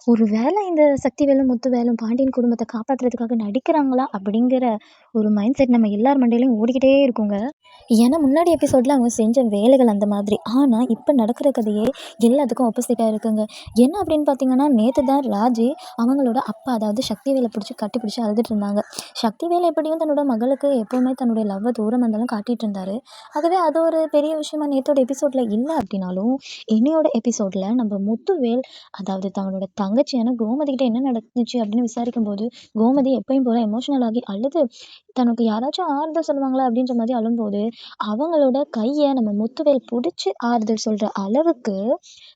ஒரு வேளை இந்த சக்திவேலும், முத்துவேலும் பாண்டியன் குடும்பத்த காப்பாத்துறதுக்காக நடிக்கிறாங்களா? அப்படிங்கிற ஒரு மைண்ட் செட் நம்ம எல்லார் மண்டையிலயும் ஓடிக்கிட்டே இருக்குங்க. ஏன்னா முன்னாடி எபிசோட்ல அவங்க செஞ்ச வேலைகள் அந்த மாதிரி. ஆனா, இப்ப நடக்கிற கதையே எல்லாத்துக்கும் ஆப்போசிட்டா இருக்குங்க. என்ன அப்படின்னு பார்த்தீங்கன்னா, நேத்து தான் ராஜி அவங்களோட அப்பா அதாவது சக்திவேல பிடிச்சு கட்டிப்பிடிச்சு அழுதுட்டு இருந்தாங்க. சக்திவேல் எப்படியும் தன்னோட மகளுக்கு எப்பவுமே தன்னுடைய லவ்வ தூரம் இருந்தாலும் காட்டிட்டு இருந்தாரு. ஆகவே அது ஒரு பெரிய விஷயமா நேத்தோட எபிசோட்ல இல்ல அப்படின்னாலும், இன்னையோட எபிசோட்ல நம்ம முத்துவேல் அதாவது தங்களோட தங்கச்சியான கோமதி கிட்ட என்ன நடந்துச்சு அப்படின்னு விசாரிக்கும்போது, கோமதி எப்பயும் போல எமோஷனல் ஆகி அழுது, தனக்கு யாராச்சும் ஆறுதல் சொல்லுவாங்களா அப்படின்ற மாதிரி அழும்போது, அவங்களோட கைய நம்ம முத்துவேல் புடிச்சு ஆறுதல் சொல்ற அளவுக்கு,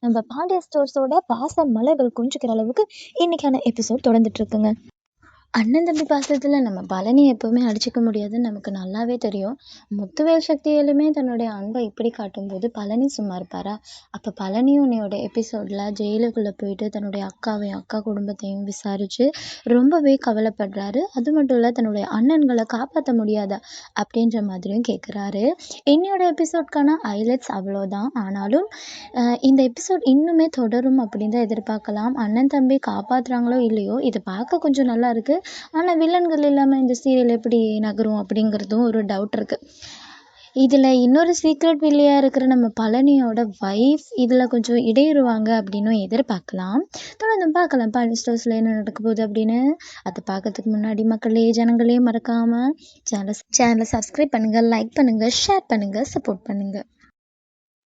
நம்ம பாண்டிய ஸ்டோர்ஸோட பாச மலர்கள் கொஞ்சிக்கிற அளவுக்கு இன்னைக்கான எபிசோட் தொடர்ந்துட்டு இருக்குங்க. அண்ணன் தம்பி பாசத்துல நம்ம பழனி எப்பவுமே அடிச்சுக்க முடியாதுன்னு நமக்கு நல்லாவே தெரியும். முத்துவேல் சக்திவேலுமே தன்னுடைய அன்பை இப்படி காட்டும்போது பழனி சும்மா இருப்பாரா? அப்ப பழனியும் உன்னையோட எபிசோட்ல ஜெயிலுக்குள்ள போயிட்டு தன்னுடைய அக்காவையும் அக்கா குடும்பத்தையும் விசாரிச்சு ரொம்பவே கவலைப்படுறாரு. அது மட்டும் இல்ல தன்னுடைய அண்ணன்களை காப்பாற்ற முடியாதா அப்படின்ற மாதிரியும் கேட்குறாரு. என்னையோட எபிசோட்கான ஹைலைட்ஸ் அவ்வளோதான். ஆனாலும் இந்த எபிசோட் இன்னுமே தொடரும் அப்படின்னு தான் எதிர்பார்க்கலாம். அண்ணன் தம்பி காப்பாத்துறாங்களோ இல்லையோ இது பார்க்க கொஞ்சம் நல்லா இருக்கு. ஆனா வில்லன்கள் இல்லாம இந்த சீரியல் எப்படி நகரும் அப்படிங்கிறதும் ஒரு டவுட் இருக்கு. இதுல இன்னொரு சீக்ரெட் வில்லியா இருக்கிற நம்ம பழனியோட வைஃப் இதுல கொஞ்சம் இடையிறுவாங்க அப்படின்னும் எதிர்பார்க்கலாம். தொடர்ந்து பார்க்கலாம் பழனி ஸ்டோர்ஸ்ல என்ன நடக்க போகுது அப்படின்னு. அதை பார்க்கறதுக்கு முன்னாடி மக்களே ஜனங்களே மறக்காம சேனலை சப்ஸ்கிரைப் பண்ணுங்க, லைக் பண்ணுங்க, ஷேர் பண்ணுங்க, சப்போர்ட் பண்ணுங்க.